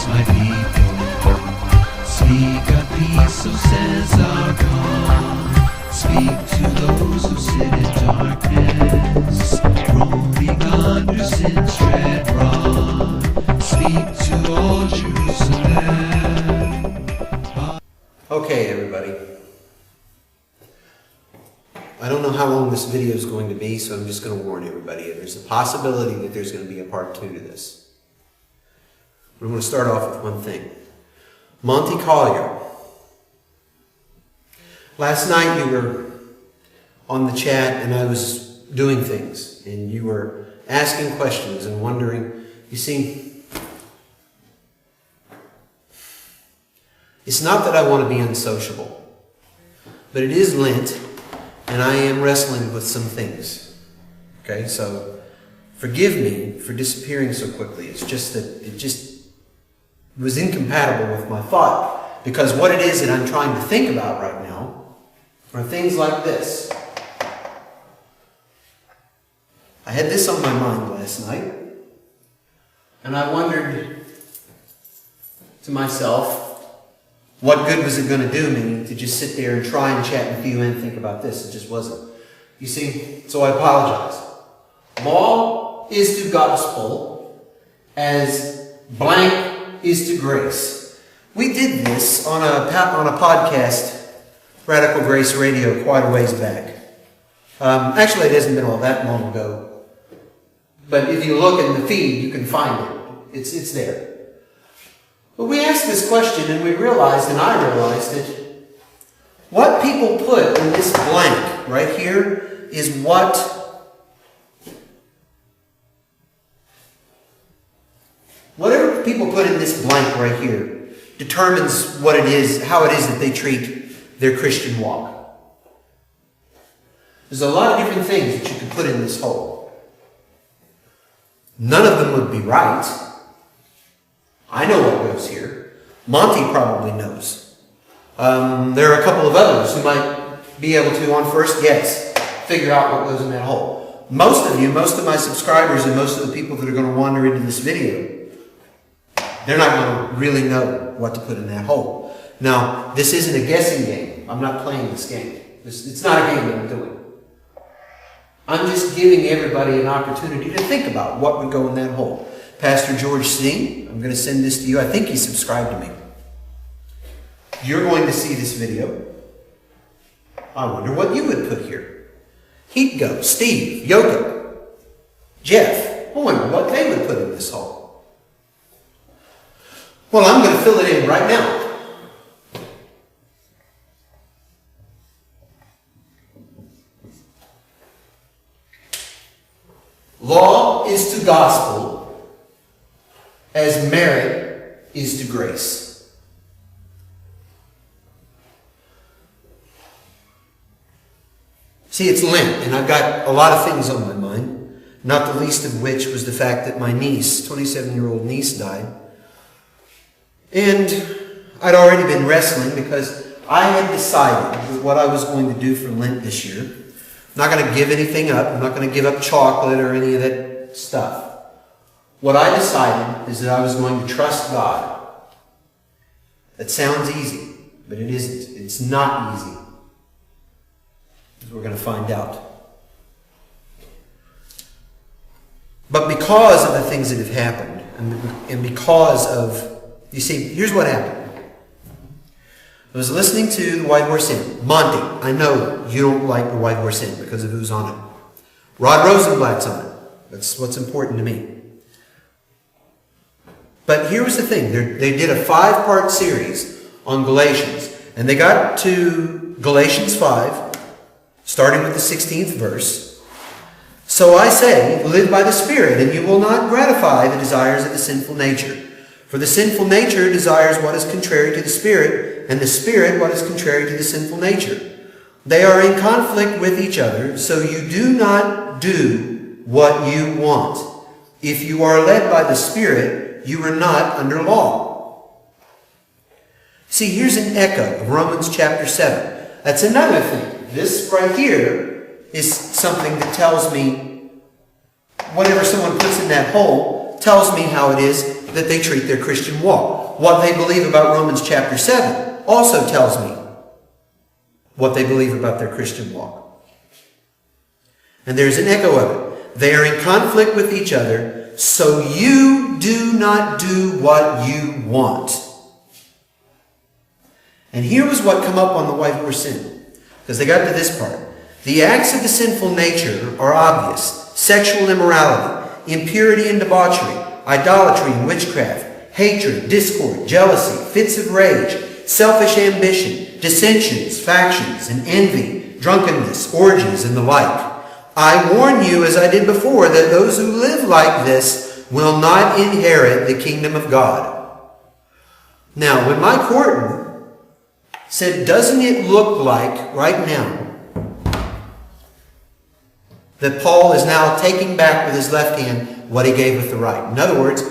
peace, my people. Speak of peace, so says our God. Speak to those who sit in darkness, roaming under sin's dread rod. Speak to all Jerusalem. Okay, everybody. I don't know how long this video is going to be, so I'm just going to warn everybody. There's a possibility that there's going to be a part 2 to this. I'm going to start off with one thing. Monty Collier. Last night you were on the chat and I was doing things, and you were asking questions and wondering. You see, it's not that I want to be unsociable, but it is Lent, and I am wrestling with some things. Okay, so forgive me for disappearing so quickly. It's just that it just was incompatible with my thought, because what it is that I'm trying to think about right now are things like this. I had this on my mind last night, and I wondered to myself, what good was it going to do me to just sit there and try and chat with you and think about this? It just wasn't. You see, so I apologize. Law is to gospel as blank is to grace. We did this on a podcast, Radical Grace Radio, quite a ways back. Actually, it hasn't been all that long ago. But if you look in the feed, you can find it. It's there. But we asked this question, and we realized, and I realized, that what people put in this blank right here is whatever people put in this blank right here determines what it is, how it is that they treat their Christian walk. There's a lot of different things that you could put in this hole. None of them would be right. I know what goes here. Monty probably knows. There are a couple of others who might be able to, on first guess, figure out what goes in that hole. Most of my subscribers, and most of the people that are going to wander into this video, they're not going to really know what to put in that hole. Now, this isn't a guessing game. I'm not playing this game. It's not a game that I'm doing. I'm just giving everybody an opportunity to think about what would go in that hole. Pastor George C., I'm going to send this to you. I think he subscribed to me. You're going to see this video. I wonder what you would put here. He'd go, Steve, Yoga, Jeff. I wonder what they would put in this hole. Well, I'm going to fill it in right now. Law is to gospel as merit is to grace. See, it's Lent, and I've got a lot of things on my mind, not the least of which was the fact that my niece, 27-year-old niece, died. And I'd already been wrestling because I had decided what I was going to do for Lent this year. I'm not going to give anything up. I'm not going to give up chocolate or any of that stuff. What I decided is that I was going to trust God. That sounds easy, but it isn't. It's not easy. As we're going to find out. But because of the things that have happened, and because of, you see, here's what happened. I was listening to the White Horse Inn. Monty, I know you don't like the White Horse Inn because of who's on it. Rod Rosenblatt's on it. That's what's important to me. But here was the thing. They did a 5-part series on Galatians. And they got to Galatians 5, starting with the 16th verse. So I say, live by the Spirit, and you will not gratify the desires of the sinful nature. For the sinful nature desires what is contrary to the Spirit, and the Spirit what is contrary to the sinful nature. They are in conflict with each other, so you do not do what you want. If you are led by the Spirit, you are not under law. See, here's an echo of Romans chapter 7. That's another thing. This right here is something that tells me, whatever someone puts in that hole, tells me how it is that they treat their Christian walk. What they believe about Romans chapter 7 also tells me what they believe about their Christian walk. And there's an echo of it. They are in conflict with each other, so you do not do what you want. And here was what come up on the white horse sin. Because they got to this part. The acts of the sinful nature are obvious. Sexual immorality, impurity and debauchery, idolatry and witchcraft, hatred, discord, jealousy, fits of rage, selfish ambition, dissensions, factions, and envy, drunkenness, orgies, and the like. I warn you, as I did before, that those who live like this will not inherit the kingdom of God. Now, when Mike Horton said, doesn't it look like, right now, that Paul is now taking back with his left hand what he gave with the right? In other words,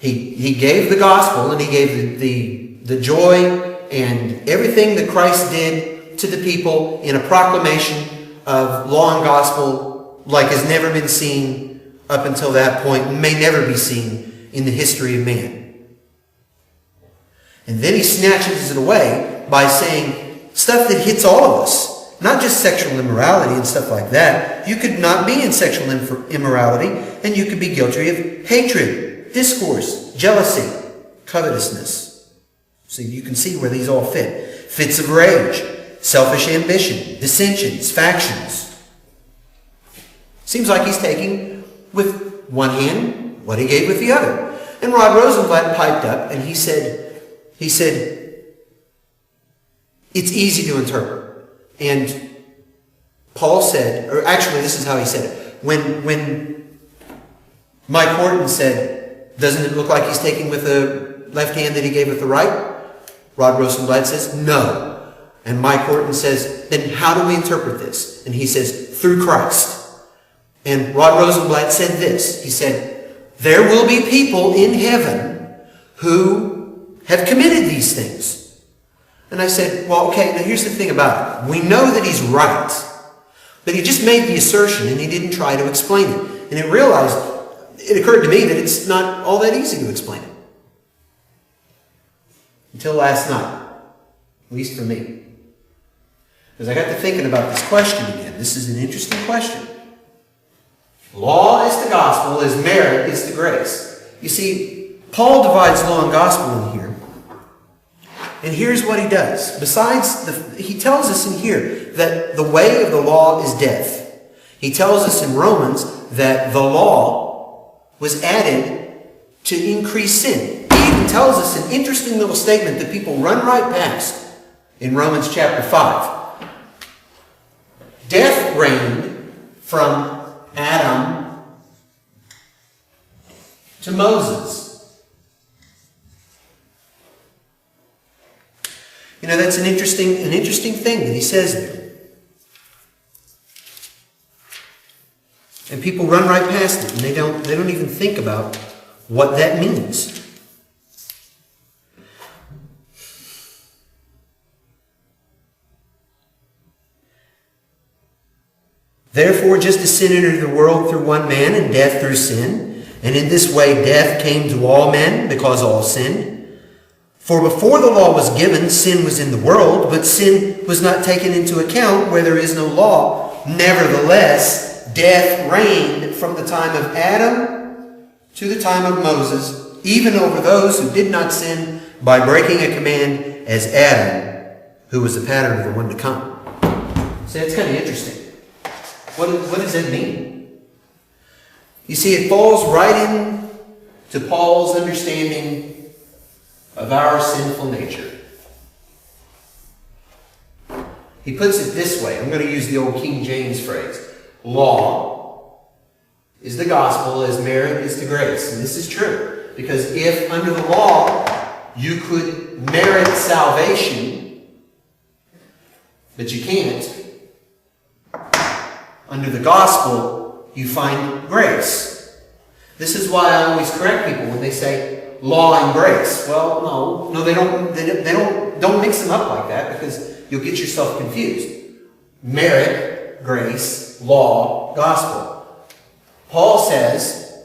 he gave the gospel and he gave the joy and everything that Christ did to the people in a proclamation of law and gospel like has never been seen up until that point, and may never be seen in the history of man. And then he snatches it away by saying stuff that hits all of us. Not just sexual immorality and stuff like that. You could not be in sexual immorality, and you could be guilty of hatred, discourse, jealousy, covetousness. So you can see where these all fit. Fits of rage, selfish ambition, dissensions, factions. Seems like he's taking with one hand what he gave with the other. And Rod Rosenblatt piped up and he said, it's easy to interpret. And Paul said, or actually this is how he said it. When Mike Horton said, doesn't it look like he's taking with the left hand that he gave with the right? Rod Rosenblatt says, no. And Mike Horton says, then how do we interpret this? And he says, through Christ. And Rod Rosenblatt said this. He said, there will be people in heaven who have committed these things. And I said, well, okay, now here's the thing about it. We know that he's right. But he just made the assertion and he didn't try to explain it. And it occurred to me that it's not all that easy to explain it. Until last night. At least for me. Because I got to thinking about this question again. This is an interesting question. Law is the gospel, as merit is the grace. You see, Paul divides law and gospel in here. And here's what he does. He tells us in here that the way of the law is death. He tells us in Romans that the law was added to increase sin. He even tells us an interesting little statement that people run right past in Romans chapter 5. Death reigned from Adam to Moses. You know, that's an interesting thing that he says there. And people run right past it, and they don't even think about what that means. Therefore, just as sin entered the world through one man, and death through sin, and in this way death came to all men, because all sinned. For before the law was given, sin was in the world, but sin was not taken into account where there is no law. Nevertheless, death reigned from the time of Adam to the time of Moses, even over those who did not sin by breaking a command, as Adam, who was the pattern of the one to come. So it's kind of interesting. What does that mean? You see, it falls right in to Paul's understanding of our sinful nature. He puts it this way. I'm going to use the old King James phrase. Law is the gospel as merit is the grace. And this is true. Because if under the law you could merit salvation, but you can't, under the gospel, you find grace. This is why I always correct people when they say law and grace. Well, no, they don't mix them up like that because you'll get yourself confused. Merit, grace, law, gospel. Paul says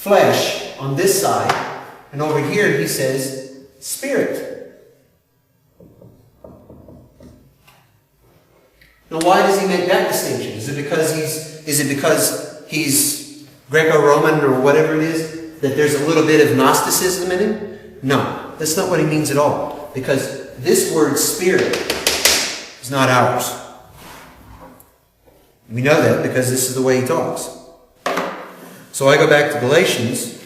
flesh on this side, and over here he says spirit. Now, why does he make that distinction? Is it because he's Greco-Roman or whatever it is, that there's a little bit of Gnosticism in him? No, that's not what he means at all. Because this word spirit is not ours. We know that because this is the way he talks. So I go back to Galatians,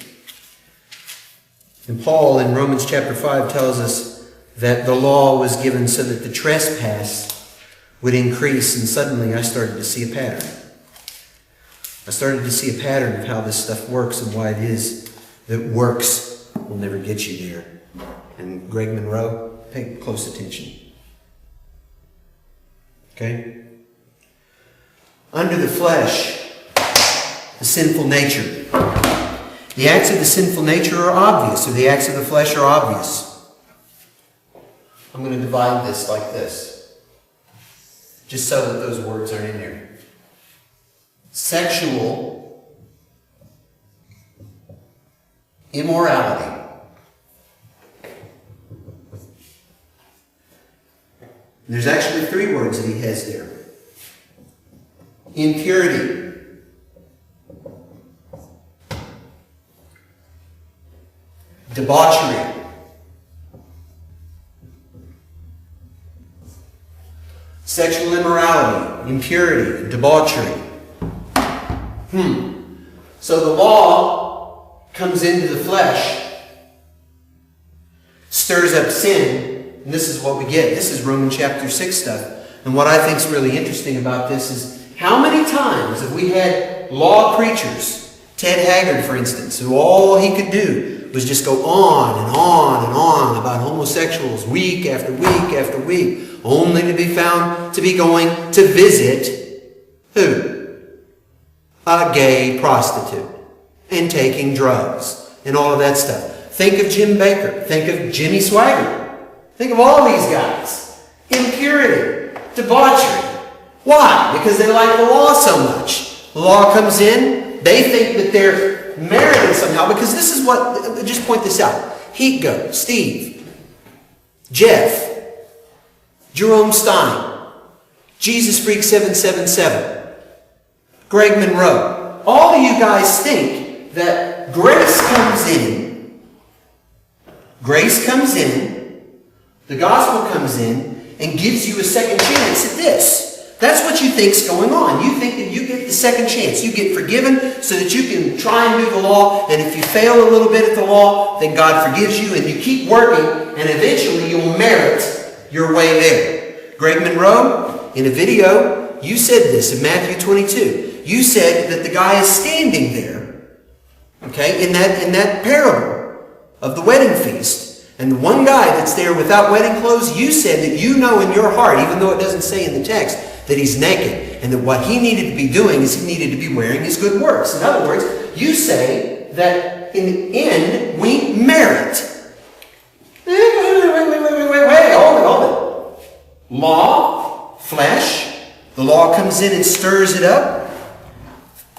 and Paul in Romans chapter 5 tells us that the law was given so that the trespass would increase, and suddenly I started to see a pattern. I started to see a pattern of how this stuff works and why it is that works will never get you there. And Greg Monroe, pay close attention. Okay? Under the flesh, the sinful nature. The acts of the sinful nature are obvious, or the acts of the flesh are obvious. I'm going to divide this like this, just so that those words aren't in there. Sexual immorality. There's actually 3 words that he has there. Impurity. Debauchery. Sexual immorality, impurity, debauchery. So the law comes into the flesh, stirs up sin, and this is what we get. This is Romans chapter 6 stuff. And what I think is really interesting about this is how many times have we had law preachers, Ted Haggard, for instance, who all he could do was just go on and on and on about homosexuals week after week after week, only to be found to be going to visit who? A gay prostitute and taking drugs and all of that stuff. Think of Jim Baker. Think of Jimmy Swaggart. Think of all these guys. Impurity, debauchery. Why? Because they like the law so much. The law comes in, they think that they're merited somehow, because this is what, just point this out. Heat Go, Steve, Jeff, Jerome Stein, Jesus Freak 777, Greg Monroe. All of you guys think that grace comes in, the gospel comes in, and gives you a second chance at this. That's what you think's going on. You think that you get the second chance. You get forgiven so that you can try and do the law, and if you fail a little bit at the law, then God forgives you, and you keep working, and eventually you'll merit your way there. Greg Monroe, in a video, you said this in Matthew 22. You said that the guy is standing there, okay, in that parable of the wedding feast. And the one guy that's there without wedding clothes, you said that you know in your heart, even though it doesn't say in the text, that he's naked. And that what he needed to be doing is he needed to be wearing his good works. In other words, you say that in the end, we merit. Wait, hold it. Law, flesh, the law comes in and stirs it up.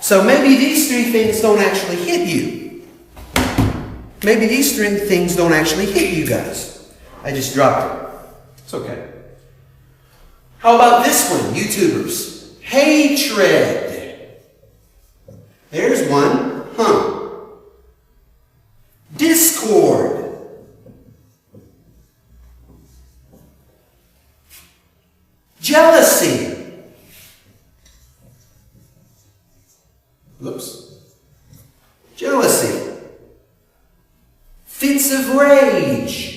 So maybe these 3 things don't actually hit you. Maybe these 3 things don't actually hit you guys. I just dropped it. It's okay. How about this one, YouTubers? Hatred. There's one. Discord. Jealousy. Jealousy. Fits of rage.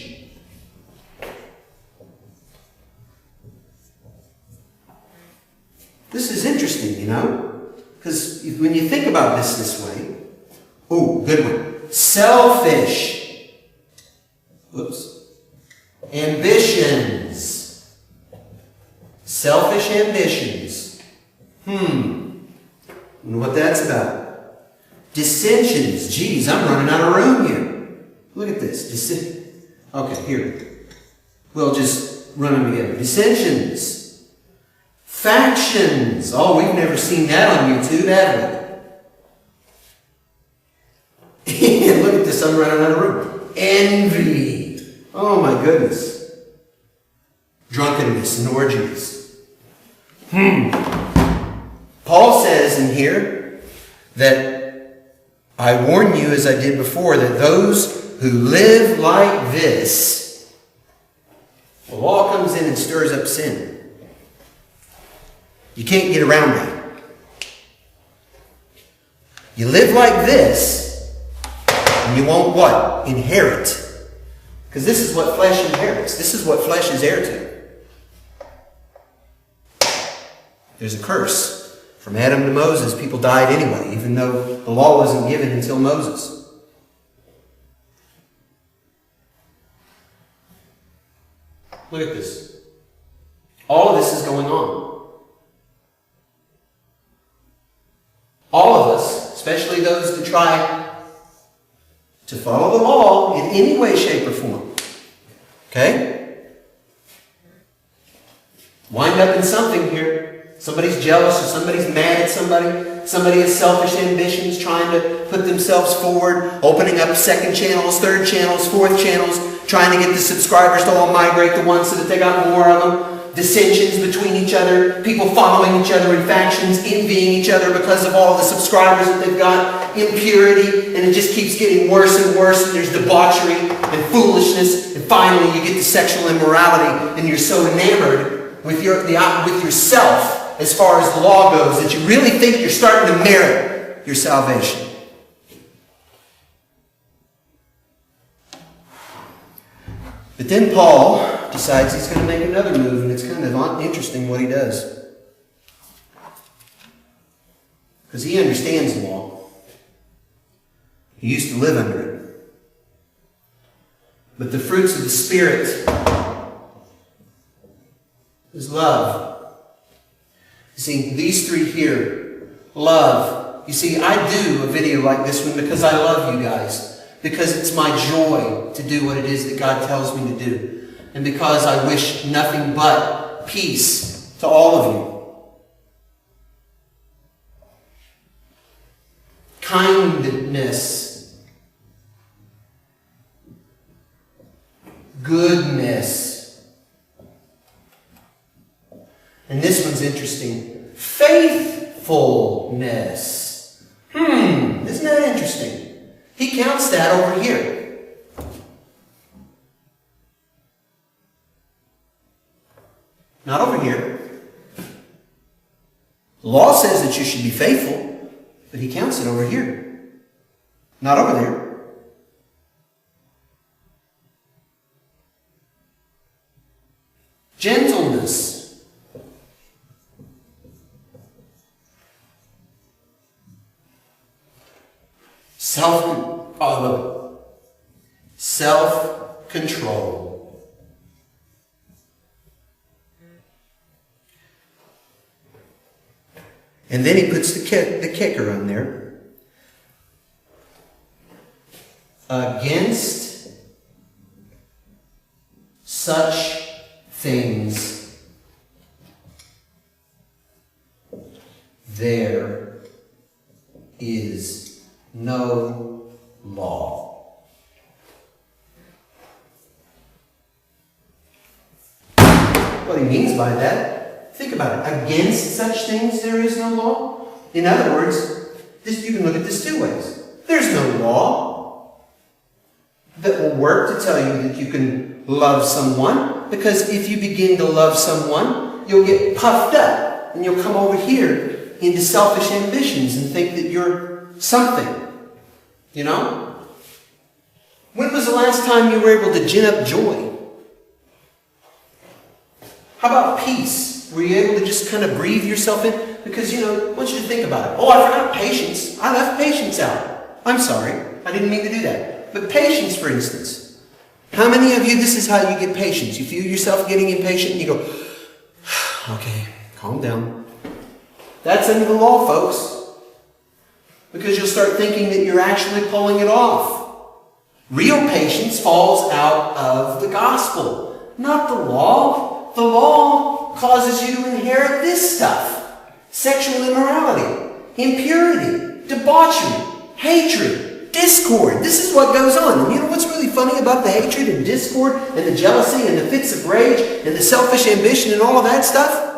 This is interesting, you know, because when you think about this way, good one. Selfish. Ambitions. Selfish ambitions. Wonder what that's about. Dissensions. Geez, I'm running out of room here. Look at this. Okay, here. We'll just run them together. Dissensions. Factions. Oh, we've never seen that on YouTube, have And look at this, I'm running out of room. Envy. Oh my goodness. Drunkenness and orgies. Paul says in here that I warn you, as I did before, that those who live like this, the law comes in and stirs up sin. You can't get around that. You live like this, and you won't what? Inherit. Because this is what flesh inherits. This is what flesh is heir to. There's a curse. From Adam to Moses, people died anyway, even though the law wasn't given until Moses. Look at this. All of this is going on. All of us, especially those that try to follow the law in any way, shape, or form. Okay? Wind up in something here. Somebody's jealous or somebody's mad at somebody. Somebody has selfish ambitions, trying to put themselves forward, opening up second channels, third channels, fourth channels, trying to get the subscribers to all migrate to one so that they got more of them. Dissensions between each other, people following each other in factions, envying each other because of all the subscribers that they've got, impurity, and it just keeps getting worse and worse, and there's debauchery and foolishness, and finally you get to sexual immorality, and you're so enamored with yourself as far as the law goes that you really think you're starting to merit your salvation. But then Paul decides he's going to make another move, and it's kind of interesting what he does. Because he understands the law. He used to live under it. But the fruits of the Spirit is love. You see, these three here, love. You see, I do a video like this one because I love you guys. Because it's my joy to do what it is that God tells me to do. And because I wish nothing but peace to all of you. Kindness. Goodness. And this one's interesting. Faithfulness. Isn't that interesting? He counts that over here. Not over here. The law says that you should be faithful, but he counts it over here. Not over there. Gentleness. Self-control. And then he puts the kicker on there. Against such things there is no law. What he means by that, think about it. Against such things there is no law. In other words, you can look at this two ways. There's no law that will work to tell you that you can love someone, because if you begin to love someone, you'll get puffed up and you'll come over here into selfish ambitions and think that you're something. You know? When was the last time you were able to gin up joy? How about peace? Were you able to just kind of breathe yourself in? Because, I want you to think about it. Oh, I forgot patience. I left patience out. I'm sorry. I didn't mean to do that. But patience, for instance. How many of you, this is how you get patience? You feel yourself getting impatient and you go, okay, calm down. That's under the law, folks. Because you'll start thinking that you're actually pulling it off. Real patience falls out of the gospel, not the law. The law causes you to inherit this stuff. Sexual immorality, impurity, debauchery, hatred, discord. This is what goes on. And you know what's really funny about the hatred and discord and the jealousy and the fits of rage and the selfish ambition and all of that stuff?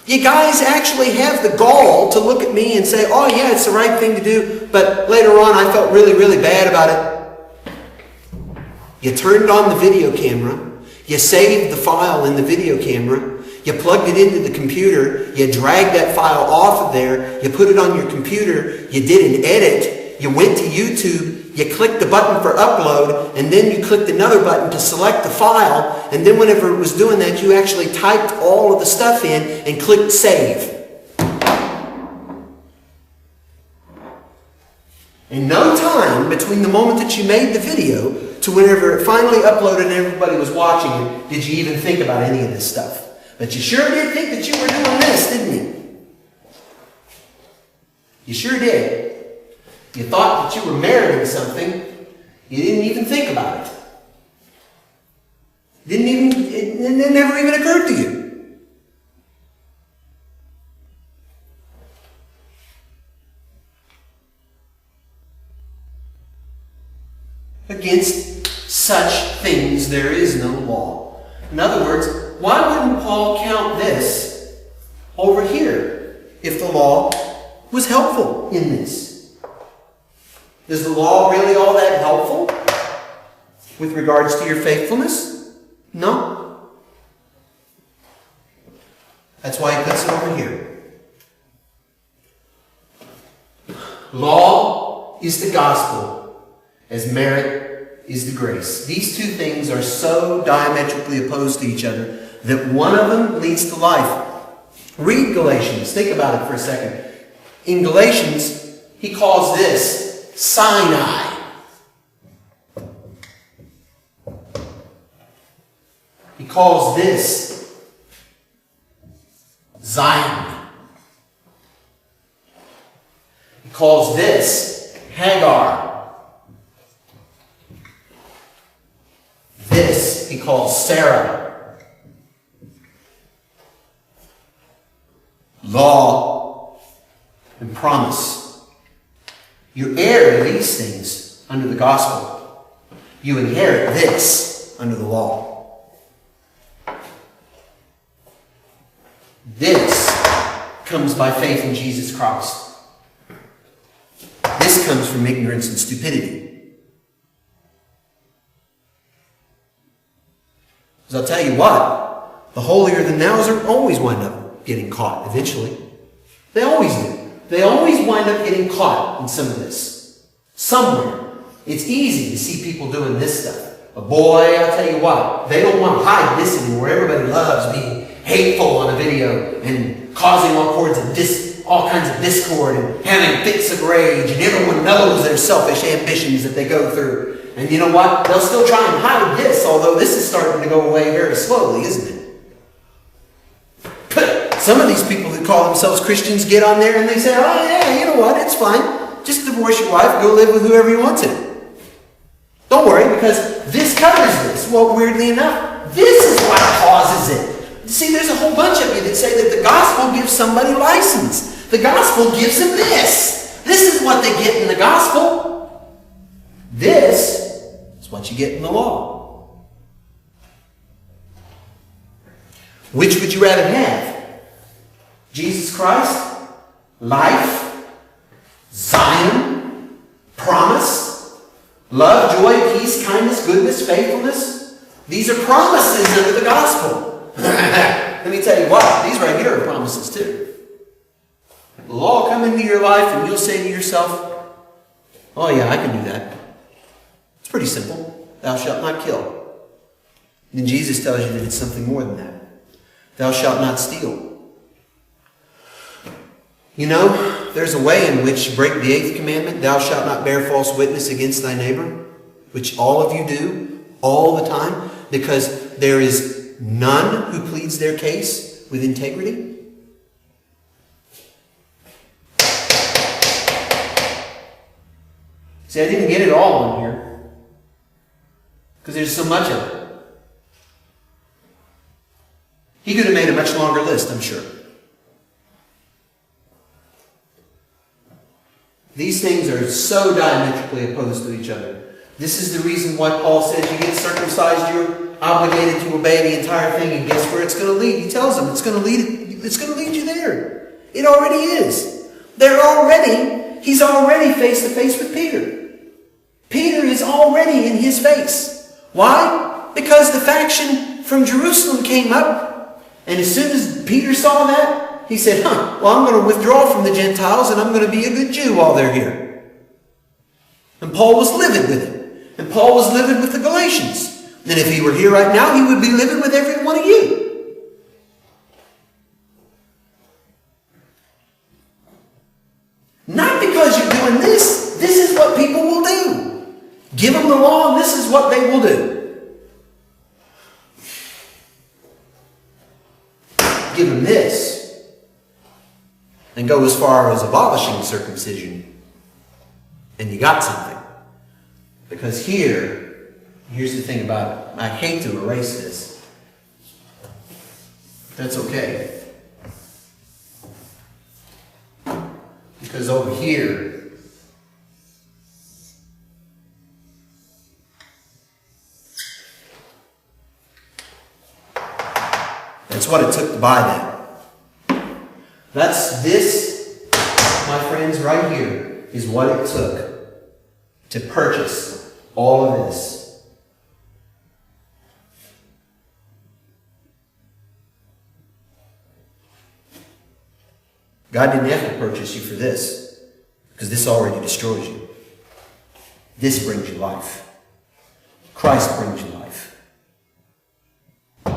You guys actually have the gall to look at me and say, oh yeah, it's the right thing to do, but later on I felt really, really bad about it. You turned on the video camera. You saved the file in the video camera. You plugged it into the computer. You dragged that file off of there. You put it on your computer. You did an edit. You went to YouTube. You clicked the button for upload, and then you clicked another button to select the file, and then whenever it was doing that, you actually typed all of the stuff in and clicked save. In no time between the moment that you made the video to whenever it finally uploaded and everybody was watching it, did you even think about any of this stuff. But you sure did think that you were doing this, didn't you? You sure did. You thought that you were meriting something. You didn't even think about it. It never even occurred to you. Against such things there is no law. In other words, why wouldn't Paul count this over here if the law was helpful in this? Is the law really all that helpful with regards to your faithfulness? No. That's why he puts it over here. Law is the gospel, as merit is the grace. These two things are so diametrically opposed to each other that one of them leads to life. Read Galatians. Think about it for a second. In Galatians, he calls this Sinai. He calls this Zion. He calls this Hagar. This he calls Sarah. Law and promise. You heir these things under the gospel. You inherit this under the law. This comes by faith in Jesus Christ. This comes from ignorance and stupidity. Because I'll tell you what, the holier than thous are always wind up getting caught eventually. They always do. They always wind up getting caught in some of this. Somewhere. It's easy to see people doing this stuff. But boy, I'll tell you what, they don't want to hide this anymore. Everybody loves being hateful on a video and causing all kinds of discord and having fits of rage, and everyone knows their selfish ambitions that they go through. And you know what? They'll still try and hide this, although this is starting to go away very slowly, isn't it? Some of these people who call themselves Christians get on there and they say, oh yeah, you know what, it's fine. Just divorce your wife, go live with whoever you want to. Don't worry, because this covers this. Well, weirdly enough, this is what causes it. See, there's a whole bunch of you that say that the gospel gives somebody license. The gospel gives them this. This is what they get in the gospel. This is what you get in the law. Which would you rather have? Jesus Christ, life, Zion, promise, love, joy, peace, kindness, goodness, faithfulness. These are promises under the gospel. Let me tell you what, these right here are promises too. The law will come into your life and you'll say to yourself, oh yeah, I can do that. It's pretty simple. Thou shalt not kill. And Jesus tells you that it's something more than that. Thou shalt not steal. You know, there's a way in which you break the 8th commandment, thou shalt not bear false witness against thy neighbor, which all of you do all the time, because there is none who pleads their case with integrity. See, I didn't get it all on here, because there's so much of it. He could have made a much longer list, I'm sure. These things are so diametrically opposed to each other. This is the reason why Paul says you get circumcised, you're obligated to obey the entire thing, and guess where it's going to lead? He tells them it's going to lead you there. It already is. He's already face to face with Peter. Peter is already in his face. Why? Because the faction from Jerusalem came up, and as soon as Peter saw that, he said, well, I'm going to withdraw from the Gentiles, and I'm going to be a good Jew while they're here. And Paul was livid with it. And Paul was livid with the Galatians. And if he were here right now, he would be livid with every one of you. Not because you're doing this. This is what people will do. Give them the law, and this is what they will do. Give them this, and go as far as abolishing circumcision, and you got something. Because here's the thing about it. I hate to erase this. That's okay. Because over here, that's what it took to buy that. This, my friends, right here, is what it took to purchase all of this. God didn't have to purchase you for this, because this already destroys you. This brings you life. Christ brings you life.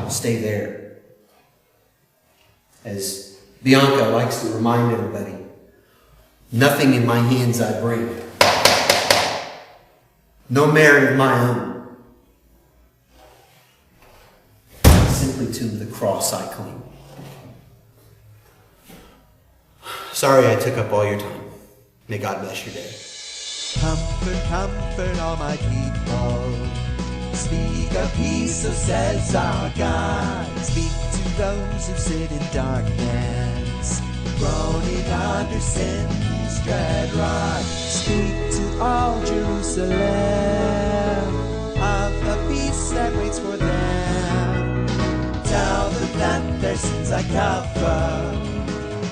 Stay there. As Bianca likes to remind everybody, nothing in my hands I bring. No merit of my own. Simply to the cross I cling. Sorry I took up all your time. May God bless your day. Comfort, comfort all my people. Speak of peace, so says our God. Speak to those who sit in darkness, groaning under sin's dread rod. Speak to all Jerusalem of the peace that waits for them. Tell them that their sins I cover,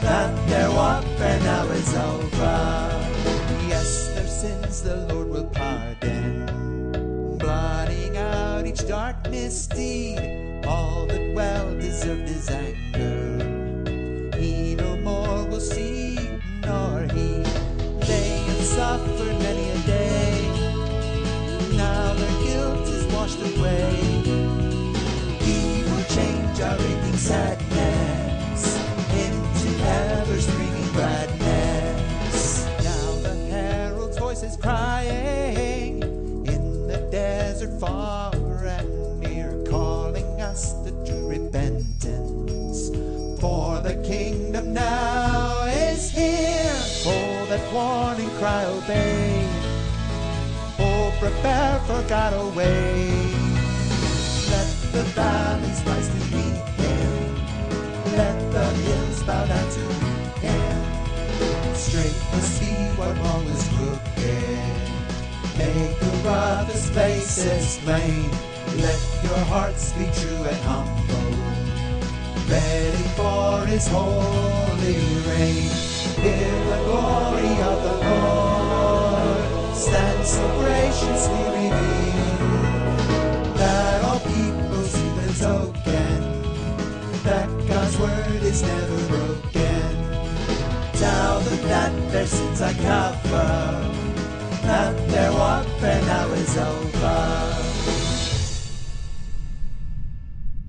that their warfare now is over. Yes, their sins the Lord will pardon, blotting out each dark misdeed. All that well deserved his anger, he no more will see nor heed. They have suffered many a day, now their guilt is washed away. He will change our aching sadness into ever-springing gladness. Now the herald's voice is crying in the desert far and near, calling us to true repentance. For the kingdom now is here. Oh, that warning cry obey. Oh, prepare for God away. Let the valleys rise to meet him, let the hills bow down to him. Straight must be what wrong is crooked, make the roughest places plain. Let your hearts be true and humble, ready for his holy reign. Hear the glory of the Lord stand so graciously revealed, that all people see the token that God's word is never broken. Tell them that their sins I cover, that their warfare now is over.